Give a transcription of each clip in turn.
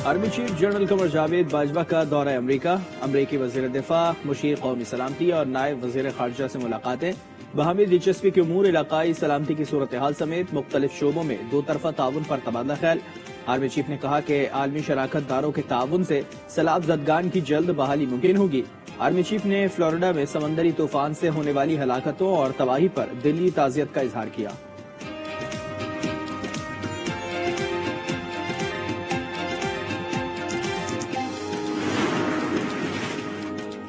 Army chief general Qamar Javed Bajwa का दौरा अमरीका, अमरीकी वजीर दिफा, मुशीर कौमी सलामती और नायब वजीर खारजा से मुलाकातें, बाहमी दिलचस्पी के उमूर, इलाकाई सलामती की सूरत हाल समेत मुख्तलिफ शोबों में दो तरफा ताउन पर तबादला ख्याल। आर्मी चीफ ने कहा कि आलमी शराकत दारों के ताउन से सैलाब ज़दगान की जल्द बहाली मुमकिन होगी। आर्मी चीफ ने फ्लोरिडा में समंदरी तूफान से होने वाली हलाकतों और तबाही पर दिली ताज़ियत का इजहार किया।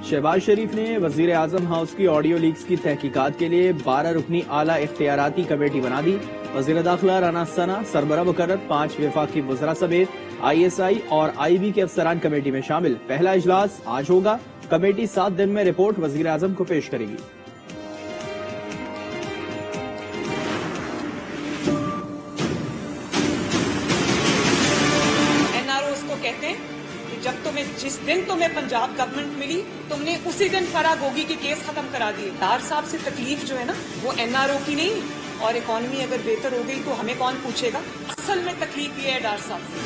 शहबाज शरीफ ने वजीर आजम हाउस की ऑडियो लीक्स की तहकीकात के लिए 12 रुकनी आला इख्तियाराती कमेटी बना दी। वजीर दाखिला राना सना सरबरा मुकर्रर, 5 वफाकी वज़रा समेत ISI और IB के अफसरान कमेटी में शामिल। पहला इजलास आज होगा। कमेटी 7 दिन में रिपोर्ट वजीर आजम को पेश करेगी। NROs को कहते हैं जिस दिन तुम्हें पंजाब गवर्नमेंट मिली, तुमने उसी दिन फराह गोगी के केस खत्म करा दिए। डार साहब से तकलीफ जो है ना, वो NRO की नहीं, और इकोनॉमी अगर बेहतर हो गई तो हमें कौन पूछेगा। असल में तकलीफ ये है डार साहब से।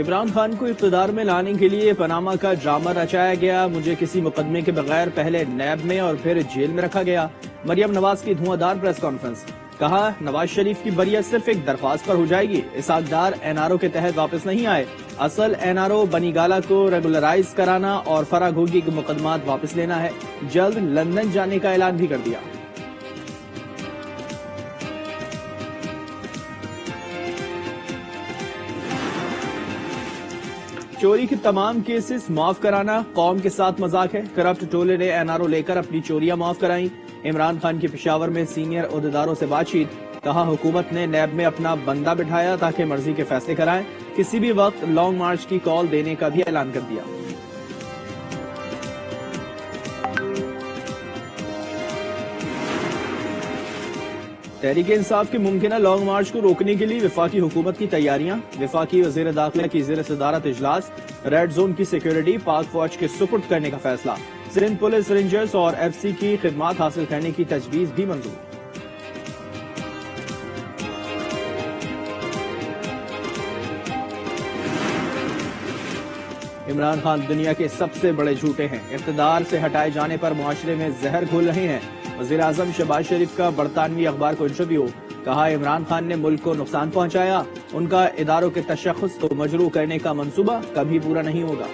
इमरान खान को इक़्तिदार में लाने के लिए पनामा का ड्रामा रचाया गया। मुझे किसी मुकदमे के बगैर पहले नैब में और फिर जेल में रखा गया। मरियम नवाज की धुआंधार प्रेस कॉन्फ्रेंस, कहा नवाज शरीफ की बरियत सिर्फ एक दरख्वास्त पर हो जाएगी। इसाक डार NRO के तहत वापस नहीं आए। असल NRO बनीगाला को रेगुलराइज कराना और फराह घोगी के मुकदमात वापस लेना है। जल्द लंदन जाने का ऐलान भी कर दिया। चोरी के तमाम केसेस माफ कराना कौम के साथ मजाक है। करप्ट टोले ने NRO लेकर अपनी चोरियां माफ कराई। इमरान खान की पेशावर में सीनियर ओहदेदारों से बातचीत, कहा हुकूमत ने नैब में अपना बंदा बिठाया ताकि मर्जी के फैसले कराएं। किसी भी वक्त लॉन्ग मार्च की कॉल देने का भी ऐलान कर दिया। तहरीक इंसाफ के मुमकिन लॉन्ग मार्च को रोकने के लिए वफाकी हुकूमत की तैयारियां। वफाकी वजीर दाखिला की ज़ेर सदारत इजलास, रेड जोन की सिक्योरिटी पाक फौज के सुपुर्द करने का फैसला। सिंध पुलिस रेंजर्स और FC की खिदमात हासिल करने की तजवीज भी मंजूर। इमरान खान दुनिया के सबसे बड़े झूठे हैं। इक़्तिदार से हटाए जाने पर मुआशरे में जहर घोल रहे हैं। वज़ीर आज़म शहबाज शरीफ का बरतानवी अखबार को इंटरव्यू, कहा इमरान खान ने मुल्क को नुकसान पहुंचाया। उनका इदारों के तशख़्ख़ुस को मजरू करने का मंसूबा कभी पूरा नहीं होगा।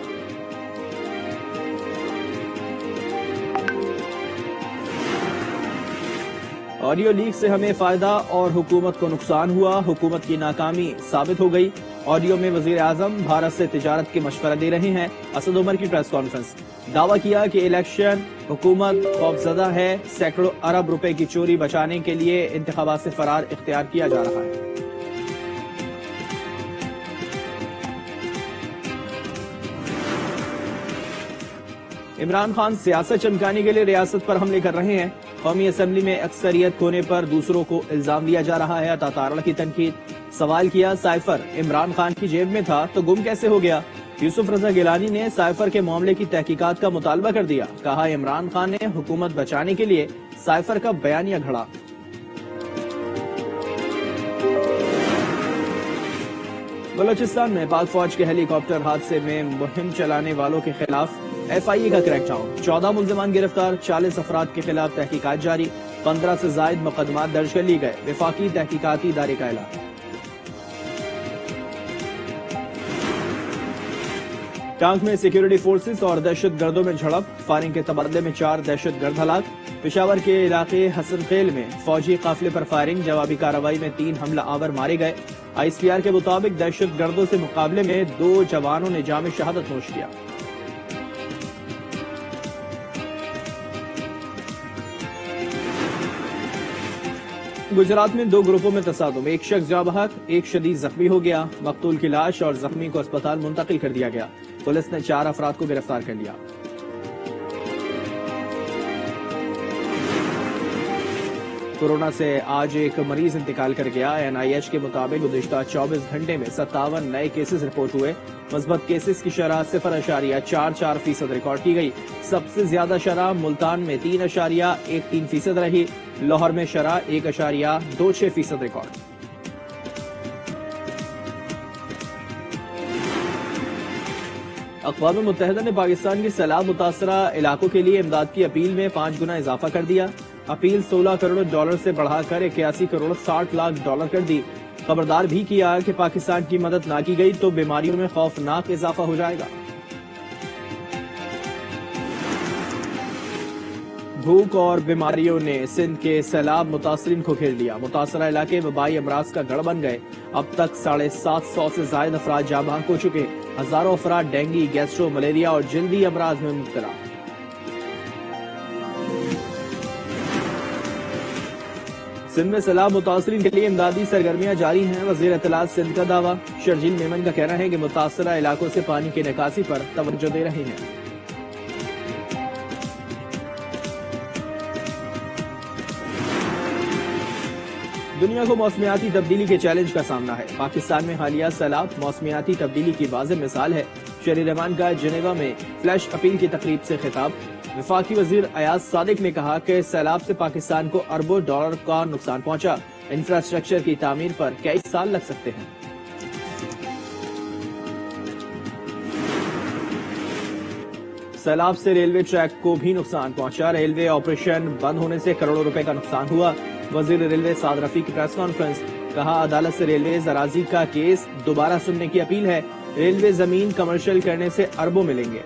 ऑडियो लीक से हमें फायदा और हुकूमत को नुकसान हुआ। हुकूमत की नाकामी साबित हो गई। ऑडियो में वजीर आजम भारत से तिजारत के मशवरा दे रहे हैं। असद उमर की प्रेस कॉन्फ्रेंस, दावा किया कि इलेक्शन हुकूमत खौफजदा है। सैकड़ों अरब रुपए की चोरी बचाने के लिए इंतखाबात से फरार इख्तियार किया जा रहा है। इमरान खान सियासत चमकाने के लिए रियासत पर हमले कर रहे हैं। कौमी असम्बली में अक्सरियत होने पर दूसरों को इल्जाम दिया जा रहा है। अता तारड़ की तनकीद, सवाल किया साइफर इमरान खान की जेब में था तो गुम कैसे हो गया। यूसुफ रजा गिलानी ने साइफर के मामले की तहकीकात का मुतालबा कर दिया। कहा इमरान खान ने हुकूमत बचाने के लिए साइफर का बयानिया घड़ा। बलोचिस्तान में पाक फौज के हेलीकॉप्टर हादसे में मुहिम चलाने वालों के खिलाफ FIA का क्रैकडाउन। 14 मुल्जिमान गिरफ्तार, 40 अफराद के खिलाफ तहकीकात जारी। 15 से जायद मुकदमात दर्ज कर लिए गए। वफाकी तहकीकाती इदारे का ऐलान। टांग में सिक्योरिटी फोर्सेस और दहशत गर्दों में झड़प, फायरिंग के तबादले में 4 दहशत गर्द हलाक। पेशावर के इलाके हसन खेल में फौजी काफिले पर फायरिंग, जवाबी कार्रवाई में 3 हमला आवर मारे गए। ICR के मुताबिक दहशत गर्दों से मुकाबले में 2 जवानों ने जाम शहादत नोश किया। गुजरात में 2 ग्रुपों में तसादुम, एक शख्स जाँ बहक, एक शदीद जख्मी हो गया। मकतूल की लाश और जख्मी को अस्पताल मुंतकिल कर दिया गया। पुलिस ने 4 अफराद को गिरफ्तार कर लिया। कोरोना से आज एक मरीज इंतकाल कर गया। NIH के मुताबिक गुज़िश्ता 24 घंटे में 57 नए केसेस रिपोर्ट हुए। मस्बत केसेस की शरह 0.44% रिकॉर्ड की गई। सबसे ज्यादा शरह मुल्तान में 3.13% रही। लाहौर में शरह 1.26% रिकॉर्ड। اقوام متحدہ نے پاکستان کی سیلاب متاثرہ علاقوں کے لیے امداد کی اپیل میں 5 گنا اضافہ کر دیا۔ اپیل $16 کروڑ سے بڑھا کر 81 کروڑ 60 لاکھ ڈالر کر دی۔ خبردار بھی کیا کہ پاکستان کی مدد نہ کی گئی تو بیماریوں میں خوفناک اضافہ ہو جائے گا۔ بھوک اور بیماریوں نے سندھ کے سیلاب متاثرین کو گھیر لیا۔ متاثرہ علاقے وبائی امراض کا گڑھ بن گئے۔ اب تک 750 سے زائد افراد جاں بحق ہو چکے۔ ہزاروں افراد ڈینگی، گیسٹرو، ملیریا اور جلدی امراض میں مبتلا۔ سندھ میں سیلاب متاثرین کے لیے امدادی سرگرمیاں جاری ہیں۔ وزیر اطلاعات سندھ کا دعویٰ۔ شرجیل میمن کا کہنا ہے کہ متاثرہ علاقوں سے پانی کی نکاسی پر توجہ دے رہے ہیں۔ دنیا کو موسمیاتی تبدیلی کے چیلنج کا سامنا ہے۔ پاکستان میں حالیہ سیلاب موسمیاتی تبدیلی کی واضح مثال ہے۔ شہری رحمان کا جنیوا میں فلیش اپیل کی تقریب سے خطاب۔ وفاقی وزیر ایاز صادق نے کہا کہ سیلاب سے پاکستان کو اربوں ڈالر کا نقصان پہنچا۔ انفراسٹرکچر کی تعمیر پر کئی سال لگ سکتے ہیں۔ سیلاب سے ریلوے ٹریک کو بھی نقصان پہنچا۔ ریلوے آپریشن بند ہونے سے کروڑوں روپے کا نقصان ہوا۔ وزیر ریلوے سعد رفیع کی پریس کانفرنس۔ کہا عدالت سے ریلوے اراضی کا کیس دوبارہ سننے کی اپیل ہے۔ ریلوے زمین کمرشل کرنے سے اربوں ملیں گے۔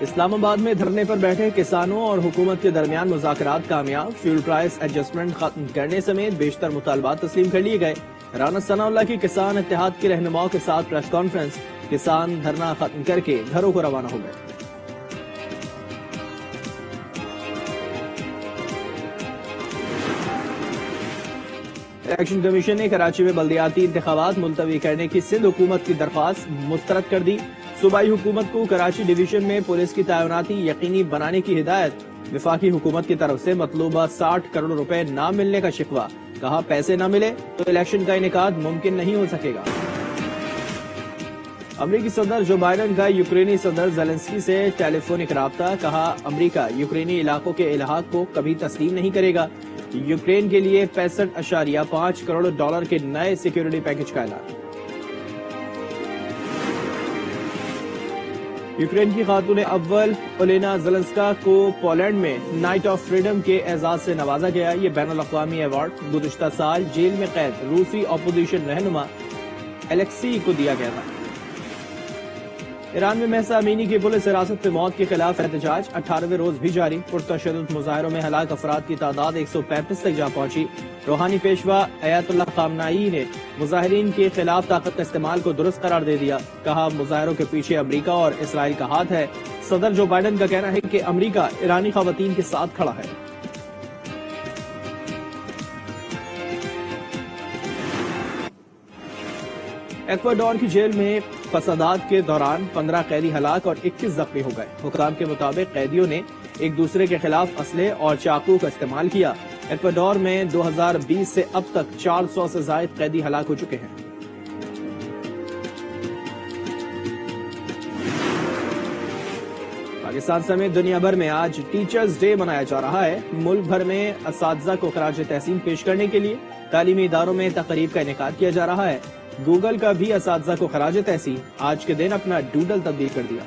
اسلام آباد میں دھرنے پر بیٹھے کسانوں اور حکومت کے درمیان مذاکرات کامیاب۔ فیول پرائس ایڈجسٹمنٹ ختم کرنے سمیت بیشتر مطالبات تسلیم کر لیے گئے۔ رانا ثناء اللہ کی کسان اتحاد کے رہنماؤں کے ساتھ پریس کانفرنس۔ کسان دھرنا ختم کر کے گھروں کو روانہ ہو گئے۔ الیکشن کمیشن نے کراچی میں بلدیاتی انتخابات ملتوی کرنے کی سندھ حکومت کی درخواست مسترد کر دی۔ صوبائی حکومت کو کراچی ڈویژن میں پولیس کی تعیناتی یقینی بنانے کی ہدایت۔ وفاقی حکومت کی طرف سے مطلوبہ 60 کروڑ روپے نہ ملنے کا شکوہ۔ کہا پیسے نہ ملے تو الیکشن کا انعقاد ممکن نہیں ہو سکے گا۔ امریکی صدر جو بائیڈن کا یوکرینی صدر زیلنسکی سے ٹیلی فونک رابطہ۔ کہا امریکہ یوکرینی علاقوں کے الحاق کو کبھی تسلیم نہیں کرے گا۔ یوکرین کے لیے 65.5 کروڑ ڈالر کے نئے سیکیورٹی پیکج کا اعلان۔ یوکرین کی خاتون اول اولینا زیلنسکا کو پولینڈ میں نائٹ آف فریڈم کے اعزاز سے نوازا گیا۔ یہ بین الاقوامی ایوارڈ گزشتہ سال جیل میں قید روسی اپوزیشن رہنما الیکسی کو دیا گیا تھا۔ ایران میں مہسا امینی کی پولیس حراست میں موت کے خلاف احتجاج 18ویں روز بھی جاری۔ پرتشدد مظاہروں میں ہلاک افراد کی تعداد 135 تک جا پہنچی۔ روحانی پیشوا ایت اللہ خامنائی نے مظاہرین کے خلاف طاقت کا استعمال کو درست قرار دے دیا۔ کہا مظاہروں کے پیچھے امریکہ اور اسرائیل کا ہاتھ ہے۔ صدر جو بائیڈن کا کہنا ہے کہ امریکہ ایرانی خواتین کے ساتھ کھڑا ہے۔ ایکواڈور کی جیل میں فسادات کے دوران 15 قیدی ہلاک اور 21 زخمی ہو گئے۔ حکام کے مطابق قیدیوں نے ایک دوسرے کے خلاف اسلحے اور چاقو کا استعمال کیا۔ ایکواڈور میں 2020 سے اب تک 400 سے زائد قیدی ہلاک ہو چکے ہیں۔ پاکستان سمیت دنیا بھر میں آج ٹیچرز ڈے منایا جا رہا ہے۔ ملک بھر میں اساتذہ کو خراج تحسین پیش کرنے کے لیے تعلیمی اداروں میں تقریب کا انعقاد کیا جا رہا ہے۔ گوگل کا بھی اساتذہ کو خراج تحسین۔ آج کے دن اپنا ڈوڈل تبدیل کر دیا۔